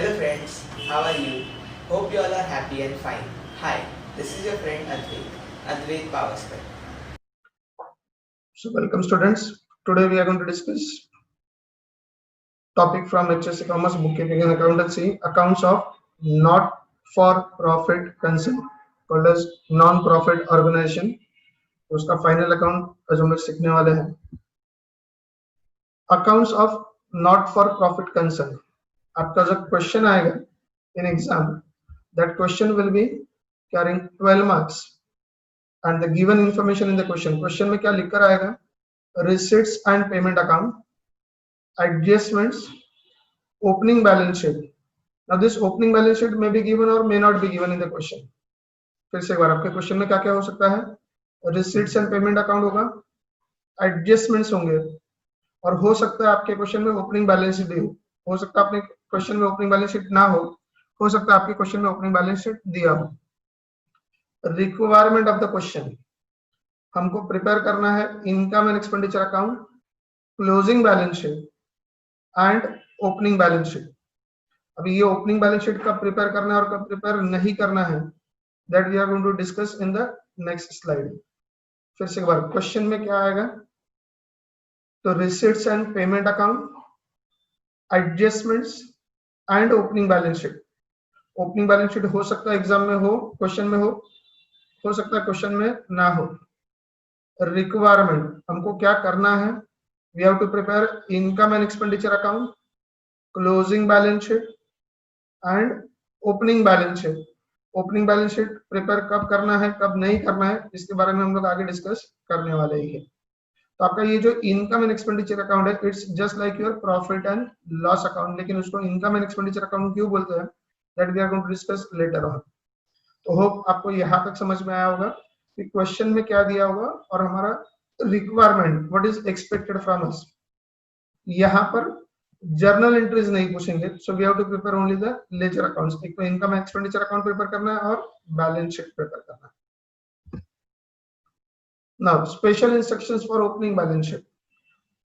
Hello friends, how are you? Hope you all are happy and fine. Hi, this is your friend Advait Pavaskar. So welcome students. Today we are going to discuss topic from HSC Commerce Bookkeeping and Accountancy, accounts of not for profit concern called as non-profit organization. तो उसका final account आज हम लोग सीखने वाले हैं. Accounts of not for profit concern. आपका जब क्वेश्चन आएगा in exam, that question will be carrying 12 marks and the given information in the question में क्या लिखकर आएगा? Receipts and payment account, adjustments, opening balance sheet. Now this opening balance sheet may be given or may not be given in the question. फिर से एक बार आपके question में क्या क्या हो सकता है? Receipts and payment account होगा, adjustments होंगे और हो सकता है आपके क्वेश्चन में ओपनिंग बैलेंस शीट भी हो सकता है आपने क्वेश्चन में ओपनिंग बैलेंस शीट ना हो सकता है आपके क्वेश्चन में ओपनिंग बैलेंस शीट दिया हो. रिक्वायरमेंट ऑफ द क्वेश्चन, हमको प्रिपेयर करना है income and expenditure account, closing balance sheet and opening balance sheet. अभी ये ओपनिंग बैलेंस शीट कब प्रिपेयर करना है और कब प्रिपेयर नहीं करना है, that we are going to discuss in the next slide. फिर से एक बार क्वेश्चन में क्या आएगा? तो receipts and payment account, adjustments and opening balance sheet. Opening balance sheet हो सकता है एग्जाम में हो, क्वेश्चन में हो सकता है क्वेश्चन में ना हो. रिक्वायरमेंट, हमको क्या करना है? We have to prepare income and expenditure account, closing balance sheet and opening balance sheet. Opening balance sheet prepare कब करना है कब नहीं करना है इसके बारे में हम लोग आगे डिस्कस करने वाले ही है. तो आपका ये जो इनकम एंड एक्सपेंडिचर अकाउंट है, it's just like your profit and loss account, लेकिन उसको इनकम एंड एक्सपेंडिचर अकाउंट क्यों बोलते हैं, that we are going to discuss later on. तो होप आपको यहाँ तक समझ में आया होगा कि क्वेश्चन में क्या दिया होगा और हमारा requirement what is expected from us. यहाँ पर जर्नल एंट्रीज नहीं पूछेंगे, so we have to prepare only the ledger accounts. एक तो इनकम एक्सपेंडिचर अकाउंट प्रिपेयर करना है और बैलेंस शीट प्रिपेयर करना है. Now special instructions for opening balance sheet.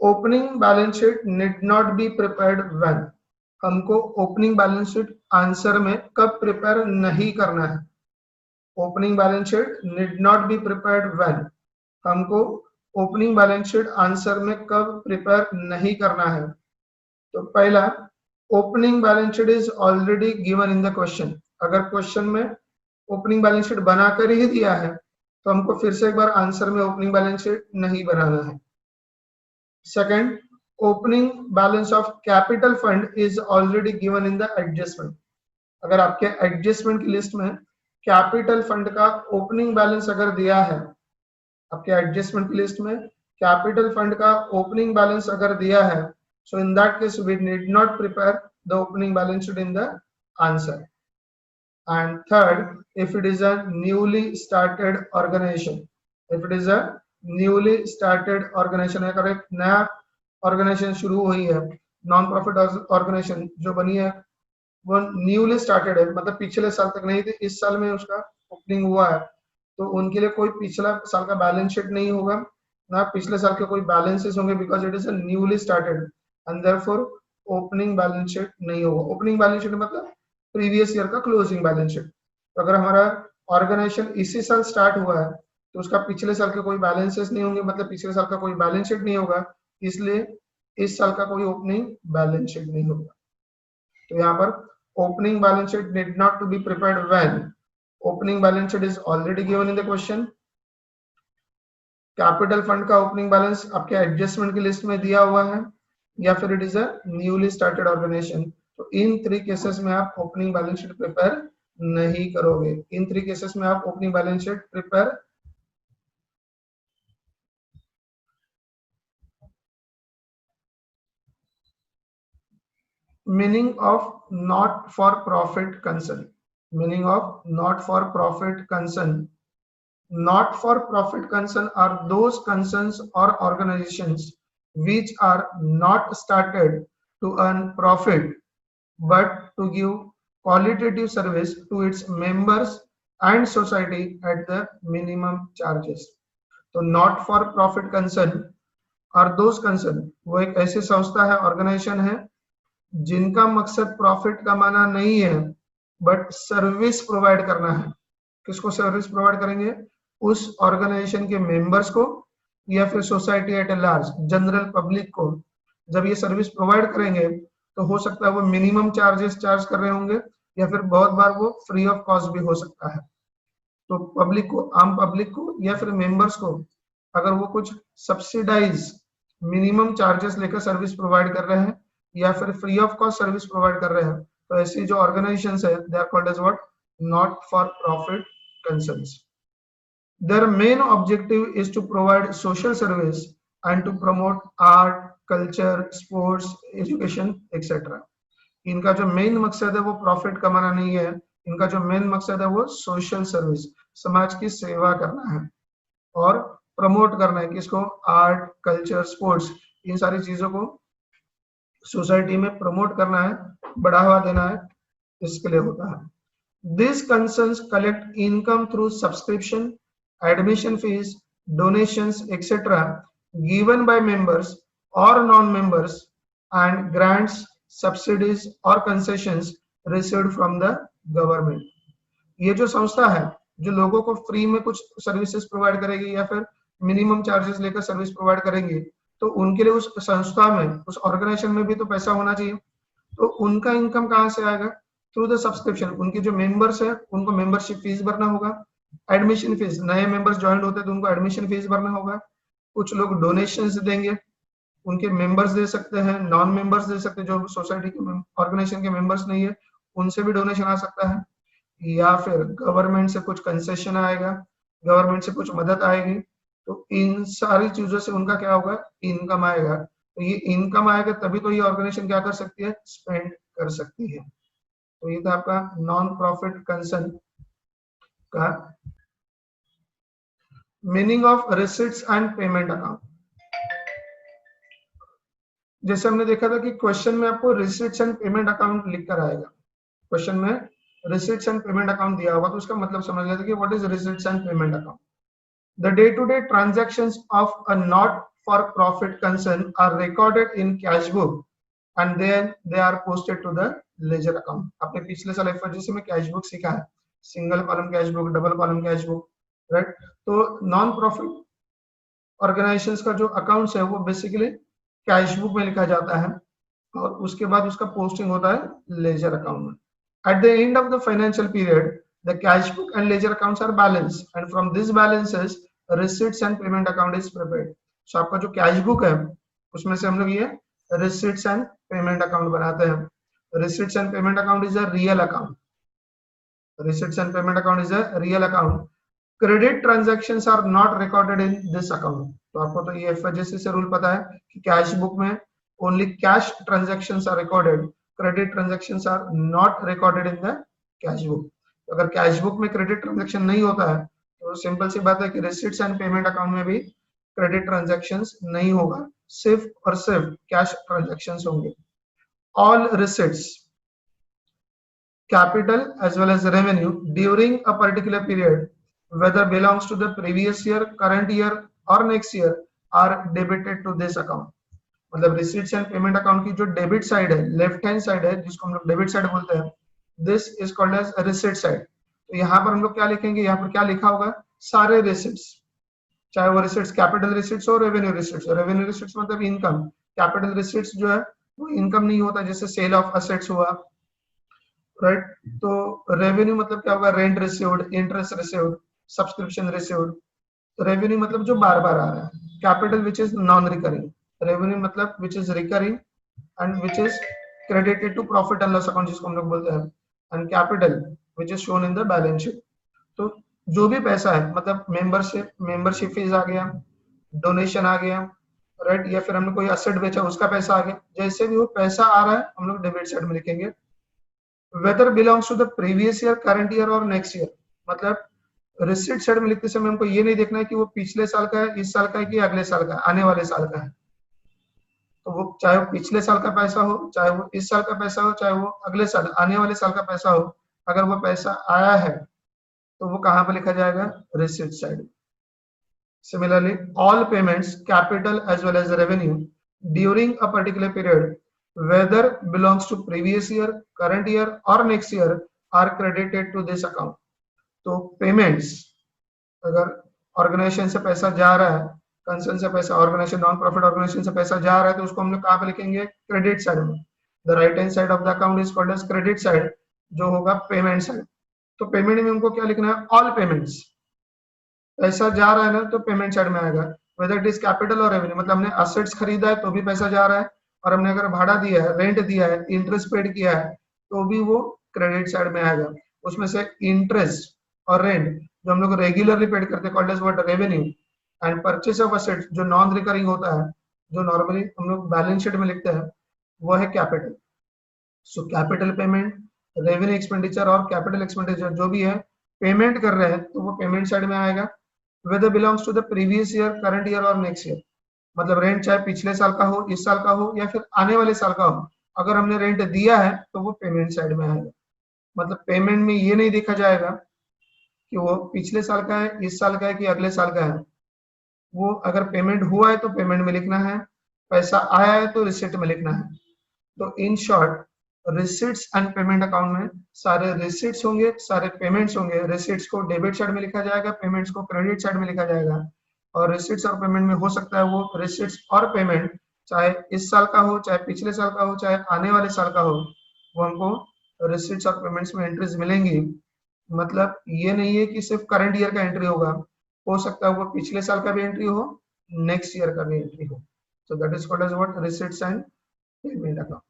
Opening balance sheet need not be prepared when. हमको opening balance sheet answer में कब प्रिपेयर नहीं करना है? Opening balance sheet need not be prepared when. हमको opening balance sheet answer में कब prepare नहीं करना है? तो पहला, opening balance sheet is already given in the question. अगर क्वेश्चन में ओपनिंग बैलेंस शीट बनाकर ही दिया है तो हमको फिर से एक बार आंसर में ओपनिंग बैलेंस शीट नहीं बनाना है. Second, opening balance of capital fund is already given in the adjustment. अगर आपके एडजस्टमेंट की लिस्ट में कैपिटल फंड का ओपनिंग बैलेंस अगर दिया है, आपके एडजस्टमेंट की लिस्ट में कैपिटल फंड का ओपनिंग बैलेंस अगर दिया है, so in that case we need not prepare the opening balance sheet in the answer. And third, if it is a newly started organization, अगर एक नया ऑर्गेनाइजेशन शुरू हुई है, नॉन प्रॉफिट ऑर्गेनाइजेशन जो बनी है वो न्यूली स्टार्टेड है, मतलब पिछले साल तक नहीं थी, इस साल में उसका ओपनिंग हुआ है, तो उनके लिए कोई पिछला साल का बैलेंस शीट नहीं होगा ना पिछले साल के कोई बैलेंसेस होंगे, because it is a newly started and therefore opening balance sheet नहीं होगा. ओपनिंग बैलेंस शीट मतलब प्रीवियस ईयर का क्लोजिंग बैलेंस शीट. तो अगर हमारा ऑर्गेनाइजेशन इसी साल स्टार्ट हुआ है तो उसका पिछले साल के कोई बैलेंसेस नहीं होंगे, मतलब पिछले साल का कोई बैलेंस शीट नहीं होगा, इसलिए इस साल का कोई ओपनिंग बैलेंस शीट नहीं होगा. तो यहाँ पर opening balance sheet need not to be prepared when opening balance sheet is already given in the question. Capital fund का ओपनिंग बैलेंस आपके एडजस्टमेंट की लिस्ट में दिया हुआ है, या फिर it is a newly started organisation. तो इन 3 केसेस में आप ओपनिंग बैलेंस शीट प्रिपेयर नहीं करोगे. इन 3 केसेस में आप opening balance sheet prepare meaning of not for profit concern. Meaning of not for profit concern. Not for profit concern are those concerns or organizations which are not started to earn profit but to give qualitative service to its members and society at the minimum charges. तो not for profit concern are those concern, वो एक ऐसी संस्था है, organisation है जिनका मकसद profit कमाना नहीं है बट सर्विस प्रोवाइड करना है। किसको सर्विस प्रोवाइड करेंगे? उस ऑर्गेनाइजेशन के मेंबर्स को या फिर society at a large, general public को। जब ये सर्विस प्रोवाइड करेंगे तो हो सकता है वो मिनिमम चार्जेस चार्ज कर रहे होंगे या फिर बहुत बार वो फ्री ऑफ कॉस्ट भी हो सकता है। तो पब्लिक को, आम पब्लिक को या फिर मेंबर्स को अगर वो कुछ सब्सिडाइज मिनिमम चार्जेस लेकर सर्विस प्रोवाइड कर रहे हैं या फिर free of cost service provide कर रहे हैं, तो ऐसी जो ऑर्गेनाइजेशंस है they are called as what? Not for profit concerns. Their main objective is to provide social service and to promote art, culture, sports, education, etc. इनका जो main मकसद है वो प्रॉफिट कमाना नहीं है, इनका जो मेन मकसद है वो सोशल सर्विस, समाज की सेवा करना है और प्रमोट करना है। किसको? आर्ट, कल्चर, स्पोर्ट्स, इन सारी चीजों को सोसाइटी में प्रमोट करना है, बढ़ावा देना है, इसके लिए होता है। These concerns collect income through subscription, admission fees, donations, etc. given by members or non-members and grants, subsidies or concessions received from the government. ये जो संस्था है जो लोगों को फ्री में कुछ सर्विसेज प्रोवाइड करेगी या फिर मिनिमम चार्जेस लेकर सर्विस प्रोवाइड करेंगी, तो उनके लिए उस संस्था में, उस ऑर्गेनाइजेशन में भी तो पैसा होना चाहिए। तो उनका इनकम कहाँ से आएगा? Through the subscription. उनके जो मेंबर्स है उनको मेंबरशिप फीस भरना होगा, एडमिशन फीस, नए मेंबर्स ज्वाइन होते हैं तो उनको एडमिशन फीस भरना होगा, कुछ लोग डोनेशंस देंगे, उनके मेंबर्स दे सकते हैं, नॉन मेंबर्स दे सकते हैं, जो सोसाइटी के ऑर्गेनाइजेशन के मेंबर्स नहीं है उनसे भी डोनेशन आ सकता है, या फिर गवर्नमेंट से कुछ कंसेशन आएगा, गवर्नमेंट से कुछ मदद आएगी। तो इन सारी चीजों से उनका क्या होगा? इनकम आएगा। तो ये इनकम आएगा तभी तो ये ऑर्गेनाइजेशन क्या कर सकती है? स्पेंड कर सकती है। तो ये था आपका नॉन प्रॉफिट कंसर्न का meaning of receipts and payment account. जैसे हमने देखा था कि क्वेश्चन में आपको रिसिट्स एंड पेमेंट अकाउंट लिखकर आएगा, क्वेश्चन में रिसिट्स एंड पेमेंट अकाउंट दिया होगा तो उसका मतलब समझ लिया था कि what is receipts and payment account. The day to day transactions of a not for profit concern are recorded in cash book and then they are posted to the ledger account. आपने पिछले साल एफआरजीसी में cash book सीखा है, single column cash book, double column cash book, right. तो non profit organisations का जो accounts है वो बेसिकली कैश बुक में लिखा जाता है और उसके बाद उसका पोस्टिंग होता है लेजर अकाउंट में। At the end of the financial period the cash book and ledger accounts are balance and from this balances receipts and payment account is prepared. So आपका जो कैश बुक है उसमें से हम लोग ये रिसिट्स एंड पेमेंट अकाउंट बनाते हैं। Receipts and payment account is a real account, receipts and payment account is a real account. Credit transactions are not recorded in this account. तो आपको तो ये एफआईजीसी से रूल पता है कि कैश बुक में only cash transactions are recorded, credit transactions are not recorded in the cash book. अगर कैश बुक में क्रेडिट ट्रांजैक्शन नहीं होता है तो सिंपल सी बात है कि रिसिट्स एंड पेमेंट अकाउंट में भी क्रेडिट ट्रांजैक्शंस नहीं होगा, सिर्फ और सिर्फ कैश ट्रांजैक्शंस होंगे। All receipts, capital as well as revenue during a particular period, whether belongs to the previous year, current year or next year, are debited to this account. मतलब receipts and payment account की जो debit side है, left hand side है जिसको हम लोग debit side बोलते हैं, this is called as receipt side. तो यहाँ पर हम लोग क्या लिखेंगे? यहाँ पर क्या लिखा होगा? सारे रिसीट्स, चाहे वो रिसीट्स कैपिटल रिसीट्स हो, रेवेन्यू रिसीट्स। रेवेन्यू रिसीट्स मतलब इनकम, कैपिटल रिसीट्स जो है वो इनकम नहीं होता, जैसे सेल ऑफ असेट्स हुआ, राइट। तो रेवेन्यू मतलब क्या होगा? Rent received, interest received, subscription received. Revenue मतलब जो बार बार आ रहा है। Capital which is non recurring, revenue मतलब which is recurring and which is credited to profit and loss account जिसको हम लोग बोलते हैं, and capital which is shown in the balance sheet. तो जो भी पैसा है मतलब मेंबरशिप फीस आ गया, डोनेशन आ गया, राइट, या फिर हमने कोई असेट बेचा उसका पैसा आ गया, जैसे भी वो पैसा आ रहा है हम लोग डेबिट साइड में लिखेंगे। Whether belongs to the previous year, current year और नेक्स्ट ईयर, मतलब रिसिट साइड में लिखते समय हमको ये नहीं देखना है कि वो पिछले साल का है, इस साल का है कि अगले साल का, आने वाले साल का है। तो वो चाहे वो पिछले साल का पैसा हो, चाहे वो इस साल का पैसा हो, चाहे वो अगले साल आने वाले साल का पैसा हो, अगर वो पैसा आया है तो वो कहाँ पे लिखा जाएगा? Receipt side. Similarly, all payments, capital as well as revenue during a particular period, whether belongs to previous year, current year or next year are credited to this account. तो पेमेंट्स अगर ऑर्गेनाइजेशन से पैसा जा रहा है, concern से पैसा, organisation non profit organisation से पैसा जा रहा है, तो उसको हम लोग कहाँ पे लिखेंगे? क्रेडिट साइड में. The right hand side of the account is called as credit side, जो होगा पेमेंट साइड. तो पेमेंट में हमको क्या लिखना है? All payments. पैसा जा रहा है ना, तो पेमेंट साइड में आएगा. वेदर इट इज कैपिटल और रेवेन्यू, मतलब हमने असेट्स खरीदा है तो भी पैसा जा रहा है, और हमने अगर भाड़ा दिया है, रेंट दिया है, इंटरेस्ट पेड किया है, तो भी वो क्रेडिट साइड में आएगा. उसमें से इंटरेस्ट और रेंट जो हम लोग रेगुलरली पेड करते हैं called as what? Revenue. And purchase of assets जो नॉन रिकरिंग होता है, जो नॉर्मली हम लोग बैलेंस शीट में लिखते हैं, वो है capital. So capital payment, revenue expenditure और कैपिटल एक्सपेंडिचर जो भी है पेमेंट कर रहे हैं, तो वो पेमेंट साइड में आएगा. whether belongs to the previous year, current year और next year. मतलब रेंट चाहे पिछले साल का हो, इस साल का हो या फिर आने वाले साल का हो, अगर हमने रेंट दिया है तो वो पेमेंट साइड में आएगा. मतलब पेमेंट में ये नहीं देखा जाएगा कि वो पिछले साल का है, इस साल का है कि अगले साल का है. वो अगर पेमेंट हुआ है तो पेमेंट में लिखना है, पैसा आया है तो रिसिप्ट में लिखना है. तो in short receipts and payment account में सारे रिसिट्स होंगे, सारे पेमेंट्स होंगे. रिसिट्स को डेबिट साइड में लिखा जाएगा, पेमेंट्स को क्रेडिट साइड में लिखा जाएगा. और रिसिट्स और पेमेंट में हो सकता है वो रिसिट्स और पेमेंट चाहे इस साल का हो, चाहे पिछले साल का हो, चाहे आने वाले साल का हो, वो हमको रिसिट्स और पेमेंट्स में एंट्रीज मिलेंगी. मतलब ये नहीं है कि सिर्फ करंट ईयर का एंट्री होगा, हो सकता है वो पिछले साल का भी एंट्री हो, नेक्स्ट ईयर का भी एंट्री हो. So that is called as what? Receipts and payment account.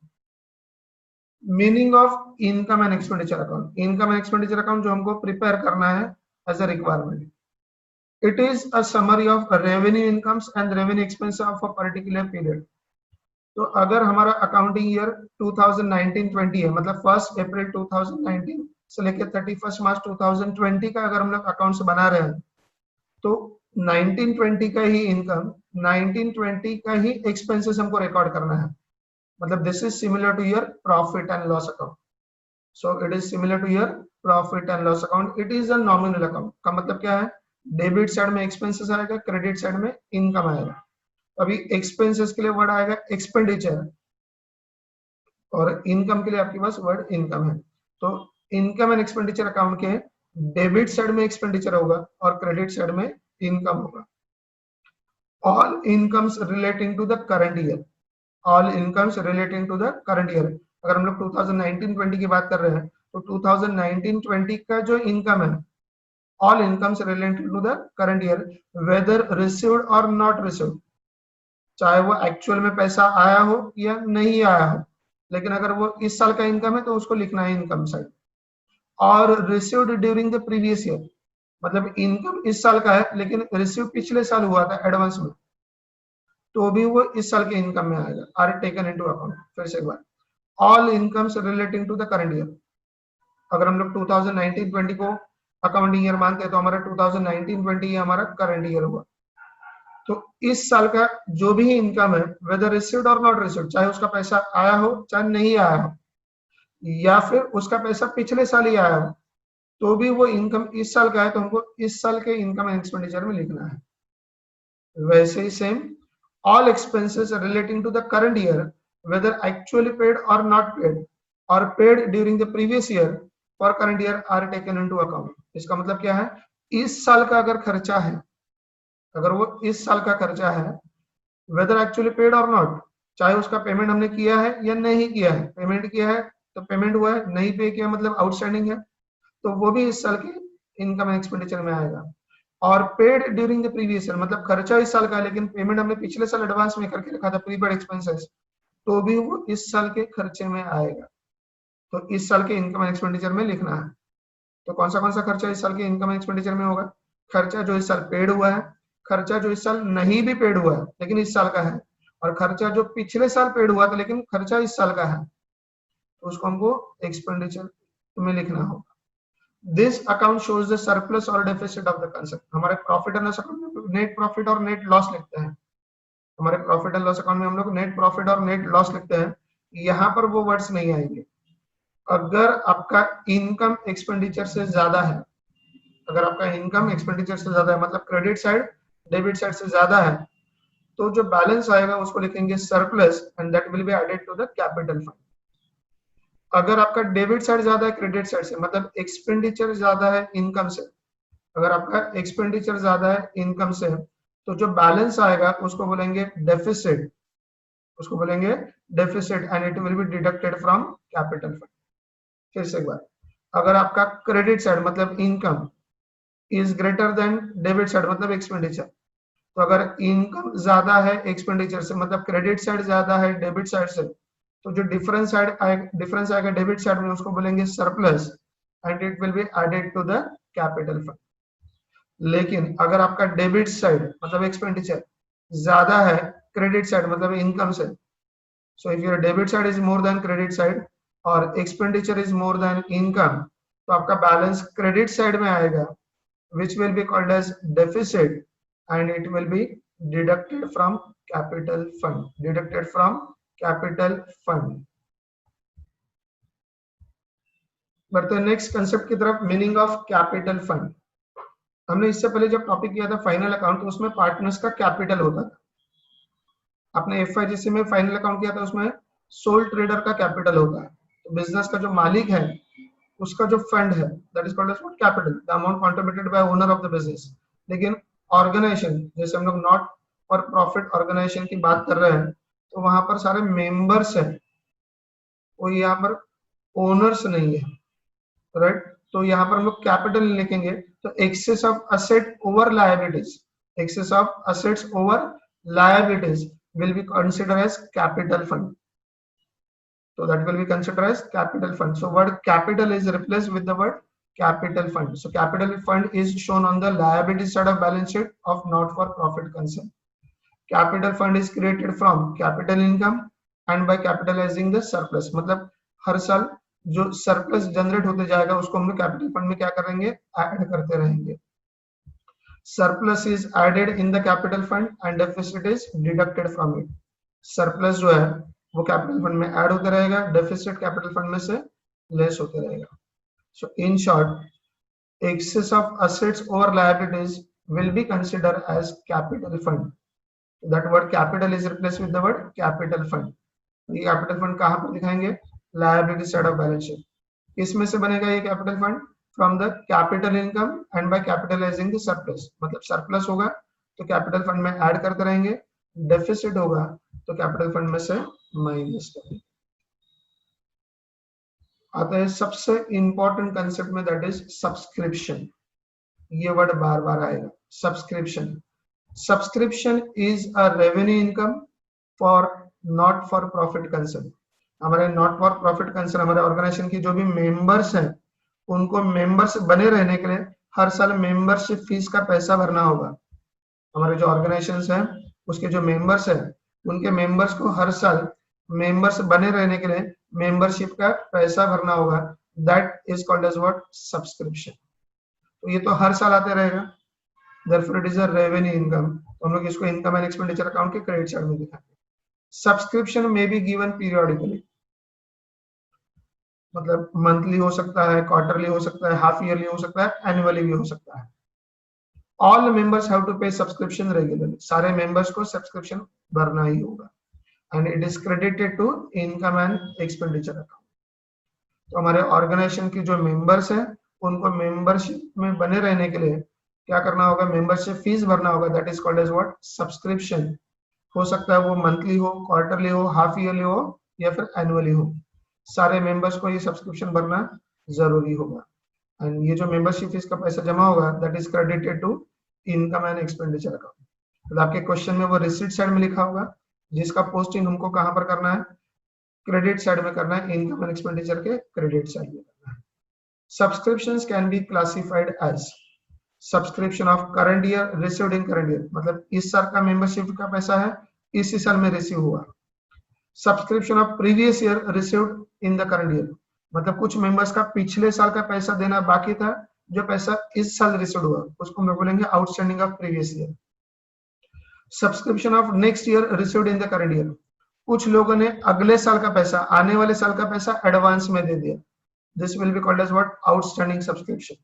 Meaning of income and expenditure account. Income and expenditure account जो हमको प्रिपेयर करना है as a requirement. It is a summary of revenue incomes and revenue expense of a particular period. तो अगर हमारा accounting year 2019-20 है, मतलब 1 अप्रैल 2019 से लेकर 31 मार्च 2020 का अगर हम लोग अकाउंट्स बना रहे हैं, तो 1920 का ही इनकम, 1920 का ही एक्सपेंसेस हमको रिकॉर्ड करना है. मतलब this is similar to your profit and loss account. So it is similar to your profit and loss account. It is a nominal account. का मतलब क्या है? डेबिट साइड में एक्सपेंसेस आएगा, क्रेडिट साइड में इनकम आएगा. अभी एक्सपेंसेस के लिए वर्ड आएगा एक्सपेंडिचर, और इनकम के लिए आपके पास वर्ड इनकम है. तो इनकम एंड एक्सपेंडिचर अकाउंट के डेबिट साइड में एक्सपेंडिचर होगा और क्रेडिट साइड में इनकम होगा. All incomes relating to the current year. All incomes relating to the current year. अगर हम लोग 2019-20 की बात कर रहे हैं, तो 2019-20 का जो इनकम है, all incomes related to the current year, whether received or not received. चाहे वो एक्चुअल में पैसा आया हो या नहीं आया हो, लेकिन अगर वो इस साल का इनकम है तो उसको लिखना है इनकम साइड. और received during the previous year, मतलब इनकम इस साल का है लेकिन रिसीव पिछले साल हुआ था एडवांस में, तो भी वो इस साल के इनकम में आएगा. Are taken into account. फिर से एक बार, all incomes relating to the current year. अगर हम लोग 2019-20 को अकाउंटिंग ईयर मानते हैं, तो हमारा 2019-20 हमारा करंट ईयर हुआ. तो इस साल का जो भी इनकम है, weather received or not received, चाहे उसका पैसा आया हो चाहे नहीं आया हो, या फिर उसका पैसा पिछले साल ही आया हो, तो भी वो इनकम इस साल का है, तो हमको इस साल के इनकम एंड एक्सपेंडिचर में लिखना है. वैसे ही same, all expenses relating to the current year, whether actually paid or not paid or paid during the previous year for current year are taken into account. इसका मतलब क्या है? इस साल का अगर खर्चा है, अगर वो इस साल का खर्चा है, whether actually paid or not, चाहे उसका पेमेंट हमने किया है या नहीं किया है. पेमेंट किया है तो पेमेंट हुआ है, नहीं पे किया मतलब आउटस्टैंडिंग है, तो वो भी इस साल के इनकम एंड एक्सपेंडिचर में आएगा. और paid during the previous year, मतलब खर्चा इस साल का है लेकिन पेमेंट हमने पिछले साल एडवांस में करके रखा था, प्रीपेड एक्सपेंसेस, तो भी वो इस साल के खर्चे में आएगा. तो इस साल के इनकम एंड एक्सपेंडिचर में लिखना है. तो कौन सा खर्चा इस साल के इनकम एंड एक्सपेंडिचर में होगा? खर्चा जो इस साल पेड हुआ है, खर्चा जो इस साल नहीं भी पेड हुआ है लेकिन इस साल का है, और खर्चा जो पिछले साल पेड हुआ था लेकिन खर्चा इस साल का है, तो उसको हमको एक्सपेंडिचर में लिखना होगा. This account shows the surplus or deficit of the concern. हमारे प्रॉफिट एंड लॉस अकाउंट में नेट प्रॉफिट और नेट लॉस लिखते हैं. हमारे प्रॉफिट एंड लॉस अकाउंट में हम लोग नेट प्रॉफिट और नेट लॉस लिखते हैं. यहाँ पर वो वर्ड्स नहीं आएंगे. अगर आपका इनकम एक्सपेंडिचर से ज्यादा है, अगर आपका इनकम एक्सपेंडिचर से ज्यादा है, मतलब क्रेडिट साइड डेबिट साइड से ज्यादा है, तो जो बैलेंस आएगा उसको लिखेंगे surplus and that will be added to the capital fund. अगर आपका डेबिट साइड ज्यादा है क्रेडिट साइड से, मतलब एक्सपेंडिचर ज्यादा है इनकम से, अगर आपका एक्सपेंडिचर ज्यादा है इनकम से, तो जो बैलेंस आएगा उसको बोलेंगे डेफिसिट, उसको बोलेंगे deficit and it will be deducted from capital fund. फिर से एक बार, अगर आपका क्रेडिट साइड मतलब income is greater than debit side मतलब एक्सपेंडिचर, तो अगर इनकम ज्यादा है एक्सपेंडिचर से, मतलब क्रेडिट साइड ज्यादा है डेबिट साइड से, तो जो डिफरेंस आएगा डेबिट साइड में उसको बोलेंगे surplus and it will be added to the capital fund. लेकिन अगर आपका डेबिट साइड मतलब एक्सपेंडिचर ज्यादा है क्रेडिट साइड मतलब इनकम से, so if your debit side is more than credit side और expenditure is more than income, तो आपका बैलेंस क्रेडिट साइड में आएगा which will be called as deficit and it will be deducted from capital fund। बढ़ते हैं next concept की तरफ, meaning of capital fund. हमने इससे पहले जब टॉपिक किया था फाइनल अकाउंट, तो उसमें पार्टनर्स का कैपिटल होता था। आपने एफआईजीसी में फाइनल अकाउंट किया था, उसमें सोल ट्रेडर का कैपिटल होता है। तो बिजनेस का जो मालिक है उसका जो फंड है that is called as capital, the amount contributed by owner of the business. लेकिन ऑर्गेनाइजेशन, जैसे हम लोग नॉट फॉर प्रॉफिट ऑर्गेनाइजेशन की बात कर रहे हैं, तो वहां पर सारे मेंबर्स हैं, वो यहाँ पर ओनर्स नहीं है, राइट। तो यहाँ पर हम लोग कैपिटल लिखेंगे, तो excess of asset over liabilities, excess of assets over liabilities will be considered as capital fund. So that will be considered as capital fund. So word capital is replaced with the word capital fund. So capital fund is shown on the liability side of balance sheet of not for profit concern. Capital fund is created from capital income and by capitalizing the surplus. मतलब हर साल जो surplus generate होते जाएगा उसको हम लोग capital fund में क्या करेंगे, ऐड करते रहेंगे। Surplus is added in the capital fund and deficit is deducted from it. Surplus जो है वो कैपिटल फंड में ऐड होते रहेगा, डेफिसिट कैपिटल फंड में से लेस होते रहेगा। So in short, excess of assets over liabilities will be considered as capital fund. That word capital is replaced with the word capital fund. ये capital fund कहाँ पर दिखाएंगे, liability side of balance sheet. किसमें से बनेगा ये capital fund, from the capital income and by capitalising the surplus. मतलब surplus होगा तो कैपिटल फंड में ऐड करते रहेंगे, डेफिसिट होगा तो कैपिटल फंड में से माइनस करेंगे। आता है सबसे इंपॉर्टेंट कंसेप्ट में, दैट इज सब्सक्रिप्शन। ये वर्ड बार बार आएगा, subscription. Subscription is a revenue income for not for profit concern. हमारे नॉट फॉर प्रॉफिट कंसर्न, हमारे ऑर्गेनाइजेशन की जो भी मेंबर्स हैं, उनको मेंबर्स बने रहने के लिए हर साल मेंबरशिप फीस का पैसा भरना होगा। हमारे जो ऑर्गेनाइजेशन है उसके जो मेंबर्स हैं, उनके मेंबर्स को हर साल मेंबर्स बने रहने के लिए मेंबरशिप का पैसा भरना होगा। That is called as what, subscription. तो ये तो हर साल आते रहेगा, therefore it is a revenue income. तो हम लोग इसको इनकम एंड एक्सपेंडिचर अकाउंट के क्रेडिट साइड में दिखाएंगे। सब्सक्रिप्शन में बी गिवन पीरियोडिकली, मतलब मंथली हो सकता है, क्वार्टरली हो सकता है, हाफ ईयरली हो सकता है, एनुअली भी हो सकता है। All members have to pay subscription regularly. सारे मेंबर्स को सब्सक्रिप्शन भरना ही होगा and it is credited to income and expenditure account. तो हमारे ऑर्गेनाइजेशन की जो मेंबर्स हैं उनको मेंबरशिप में बने रहने के लिए क्या करना होगा, मेंबरशिप फीस भरना होगा। That is called as what, subscription. हो सकता है वो मंथली हो, क्वार्टरली हो, हाफ ईयरली हो या फिर एनुअली हो। सारे मेंबर्स को ये सब्सक्रिप्शन भरना जरूरी होगा एंड ये जो मेंबरशिप फीस का पैसा जमा होगा that is credited to income and expenditure account. तो आपके क्वेश्चन में वो रिसीट साइड में लिखा होगा, जिसका पोस्टिंग हमको कहां पर करना है, क्रेडिट साइड में करना है, इनकम एंड एक्सपेंडिचर के क्रेडिट साइड में करना है। Subscriptions can be classified as subscription of current year received in current year, मतलब इस साल का मेंबरशिप का पैसा है इसी साल में रिसीव हुआ। Subscription of previous year received in the current year, मतलब कुछ मेंबर्स का पिछले साल का पैसा देना बाकी था, जो पैसा इस साल रिसीव हुआ उसको हम बोलेंगे outstanding of previous year. Subscription of next year received in the current year, कुछ लोगों ने अगले साल का पैसा, आने वाले साल का पैसा एडवांस में दे दिया। This will be called as what, outstanding subscription.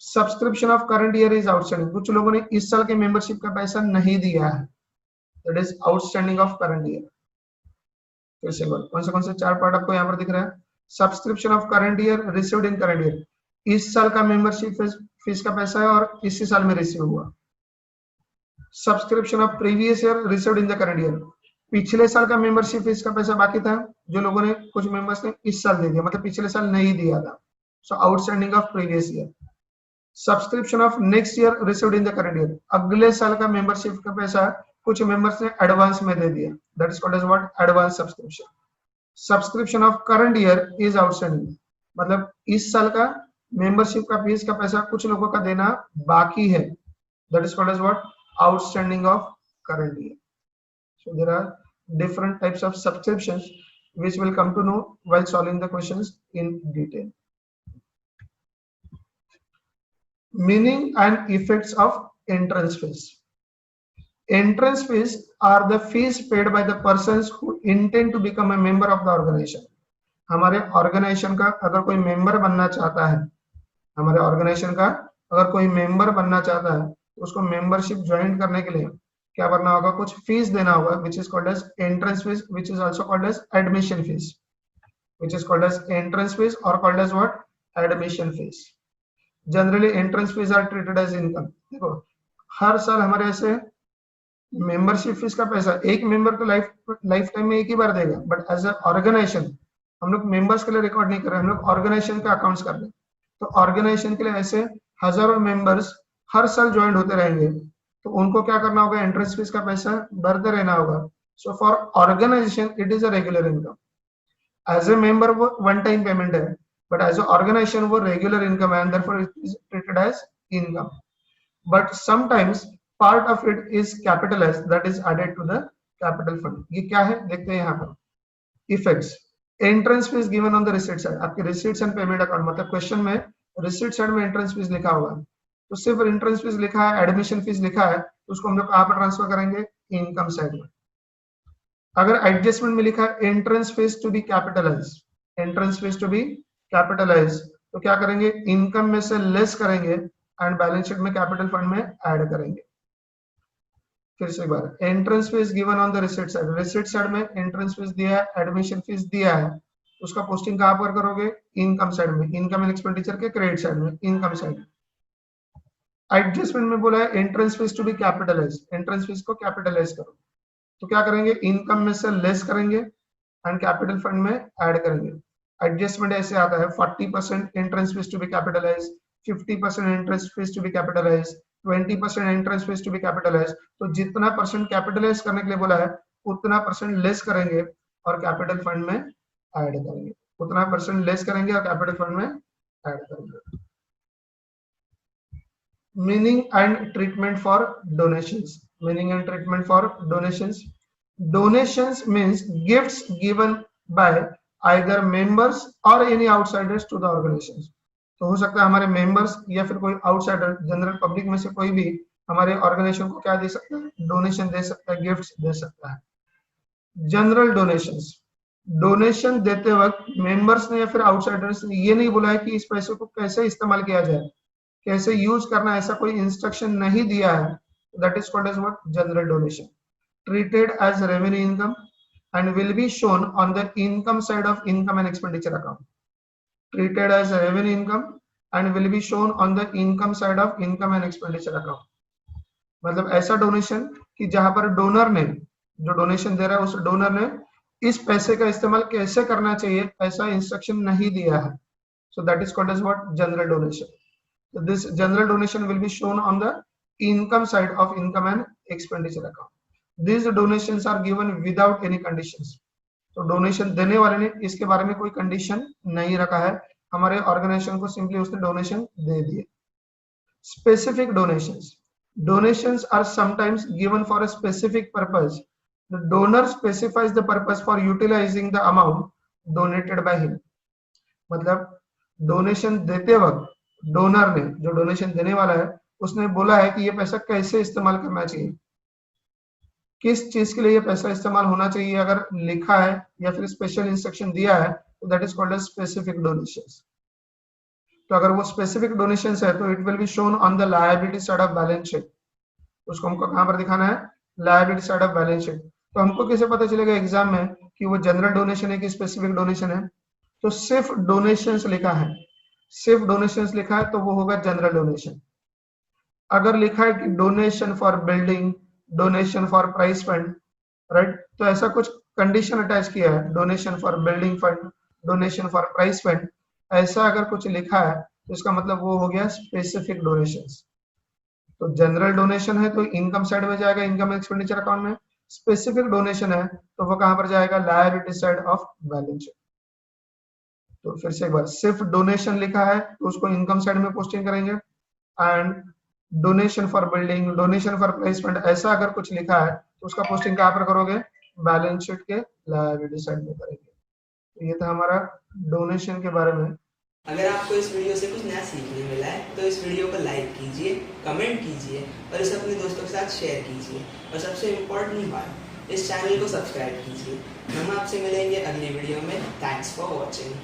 Subscription of current year is outstanding, कुछ लोगों ने इस साल के मेंबरशिप का पैसा नहीं दिया है, that is outstanding of current year. फिर से बोल, कौन से 4 पार्ट आपको यहाँ पर दिख रहा है? Subscription of current year received in current year, इस साल का मेंबरशिप फीस का पैसा है और इसी साल में रिसीव हुआ। Subscription of previous year received in the current year, पिछले साल का मेंबरशिप फीस का पैसा बाकी था, जो लोगों ने, कुछ मेंबर्स ने इस साल दे दिया, मतलब पिछले साल नहीं दिया था, so outstanding of previous year. Subscription of next year received in the current year, अगले साल का मेंबरशिप का पैसा कुछ मेंबर्स ने एडवांस में दे दिया, that is called as what? Advance subscription. Subscription of current year is outstanding, मतलब इस साल का मेंबरशिप का फीस का पैसा कुछ लोगों का देना बाकी है, that is called as what? Outstanding of current year. So there are different types of subscriptions which we'll come to know while solving the questions in detail. Meaning and effects of entrance fees. Entrance fees are the fees paid by the persons who intend to become a member of the organization. हमारे organisation का अगर कोई member बनना चाहता है, हमारे organisation का अगर कोई मेंबर बनना चाहता है, तो उसको मेंबरशिप ज्वाइन करने के लिए क्या करना होगा? कुछ फीस देना होगा, which is called as entrance fees, which is also called as admission fees, which is called as entrance fees or called as what? Admission fees. Generally entrance fees are treated as income. देखो हर साल हमारे ऐसे membership fees का पैसा एक member को life time में एक ही बार देगा, बट एज ए ऑर्गेनाइजेशन हम लोग मेंबर्स के लिए रिकॉर्ड नहीं कर रहे, हम लोग ऑर्गेनाइजेशन का अकाउंट्स कर रहे हैं। तो ऑर्गेनाइजेशन के लिए ऐसे हजारों मेंबर्स हर साल ज्वाइन होते रहेंगे, तो उनको क्या करना होगा? एंट्रेंस फीस का पैसा भरते रहना होगा। So for organisation it is a regular income. As a member वो वन टाइम पेमेंट है, बट एज ए ऑर्गेनाइजेशन वो रेगुलर इनकम है, and therefore it is treated as income. But sometimes part of it is capitalised, that is added to the capital fund. ये क्या है देखते हैं यहाँ पर। Effects, entrance fees given on the receipt side, आपके receipts and payment account, मतलब question में रिसीट साइड में एंट्रेंस फीस लिखा होगा, तो सिर्फ एंट्रेंस फीस लिखा है, एडमिशन फीस लिखा है, तो उसको हम लोग कहाँ पर ट्रांसफर करेंगे? इनकम साइड में। अगर एडजस्टमेंट में लिखा है entrance fees to be capitalise, entrance fees to be capitalise, तो क्या करेंगे? इनकम में से लेस करेंगे एंड बैलेंस शीट में कैपिटल फंड में ऐड करेंगे। फिर से एक बार, entrance fees given on the receipt side, receipt side में एंट्रेंस फीस दिया है, एडमिशन फीस दिया है, उसका पोस्टिंग कहाँ पर करोगे? इनकम साइड में, इनकम एंड एक्सपेंडिचर के क्रेडिट साइड में, इनकम साइड। एडजस्टमेंट में बोला है entrance fees to be capitalise, entrance fees को कैपिटलाइज करो, तो क्या करेंगे? इनकम में से लेस करेंगे एंड कैपिटल फंड में ऐड करेंगे। एडजस्टमेंट ऐसे आता है 40% entrance fees to be capitalise, 50% entrance fees to be capitalise, 20% entrance fees to be capitalise. तो जितना परसेंट कैपिटलाइज करने के लिए बोला है उतना परसेंट लेस करेंगे और कैपिटल फंड में ऐड करेंगे, उतना परसेंट लेस करेंगे और कैपिटल फंड में ऐड करेंगे। Meaning and treatment for donations, meaning and treatment for donations. Donations means gifts given by either members or any outsiders to the organizations. तो हो सकता है हमारे मेंबर्स या फिर कोई आउटसाइडर, जनरल पब्लिक में से कोई भी हमारे ऑर्गेनाइजेशन को क्या दे सकता है? डोनेशन दे सकता है, गिफ्ट्स दे सकता है। जनरल डोनेशंस, डोनेशन देते वक्त मेंबर्स ने या फिर आउटसाइडर्स ने ये नहीं बोला है कि इस पैसे को कैसे इस्तेमाल किया जाए, कैसे यूज करना, ऐसा कोई इंस्ट्रक्शन नहीं दिया है, that is called as what? General donation. Treated as revenue income and will be shown on the income side of income and expenditure account. Treated as revenue income and will be shown on the income side of income and expenditure account. मतलब ऐसा donation कि जहां पर donor ने, जो donation दे रहा है उस डोनर ने इस पैसे का इस्तेमाल कैसे करना चाहिए ऐसा इंस्ट्रक्शन नहीं दिया है, so that is called as what? General donation. So this general donation will be shown on the income side of income and expenditure account. These donations are given without any conditions. तो donation देने वाले ने इसके बारे में कोई condition नहीं रखा है, हमारे ऑर्गेनाइजेशन को सिंपली उसने डोनेशन दे दिए। Specific donations, donations are sometimes given for a specific purpose. The donor specifies the purpose for utilizing the amount donated by him. मतलब डोनेशन देते वक्त डोनर ने, जो डोनेशन देने वाला है, उसने बोला है कि ये पैसा कैसे इस्तेमाल करना चाहिए, किस चीज के लिए ये पैसा इस्तेमाल होना चाहिए, अगर लिखा है या फिर स्पेशल इंस्ट्रक्शन दिया है तो that is called as specific donations. तो अगर वो स्पेसिफिक डोनेशंस है तो it will be shown on the liability side of balance sheet, उसको हमको कहां पर दिखाना है? Liability side of balance sheet. तो हमको कैसे पता चलेगा एग्जाम में कि वो जनरल डोनेशन है कि स्पेसिफिक डोनेशन है? तो सिर्फ डोनेशंस लिखा है, सिर्फ डोनेशंस लिखा है तो वो होगा जनरल डोनेशन। अगर लिखा है कि donation for building, donation for price fund, right, तो ऐसा कुछ कंडीशन अटैच किया है, donation for building fund, donation for price fund, ऐसा अगर कुछ लिखा है तो इसका मतलब वो हो गया स्पेसिफिक डोनेशंस। तो जनरल डोनेशन है तो इनकम साइड में जाएगा, इनकम एक्सपेंडिचर अकाउंट में। स्पेसिफिक डोनेशन है तो वो कहां पर जाएगा? Liability side of balance sheet. तो फिर से एक बार, सिर्फ डोनेशन लिखा है तो उसको इनकम साइड में पोस्टिंग करेंगे, and donation for building, donation for placement, ऐसा अगर कुछ लिखा है तो उसका पोस्टिंग कहां पर करोगे? बैलेंस शीट के लायबिलिटी साइड में करेंगे। तो ये था हमारा डोनेशन के बारे में। अगर आपको इस वीडियो से कुछ नया सीखने मिला है तो इस वीडियो को लाइक कीजिए, कमेंट कीजिए और इसे अपने दोस्तों के साथ शेयर कीजिए। और सबसे इम्पोर्टेंट बात, इस चैनल को सब्सक्राइब कीजिए। हम आपसे मिलेंगे अगली वीडियो में। Thanks for watching.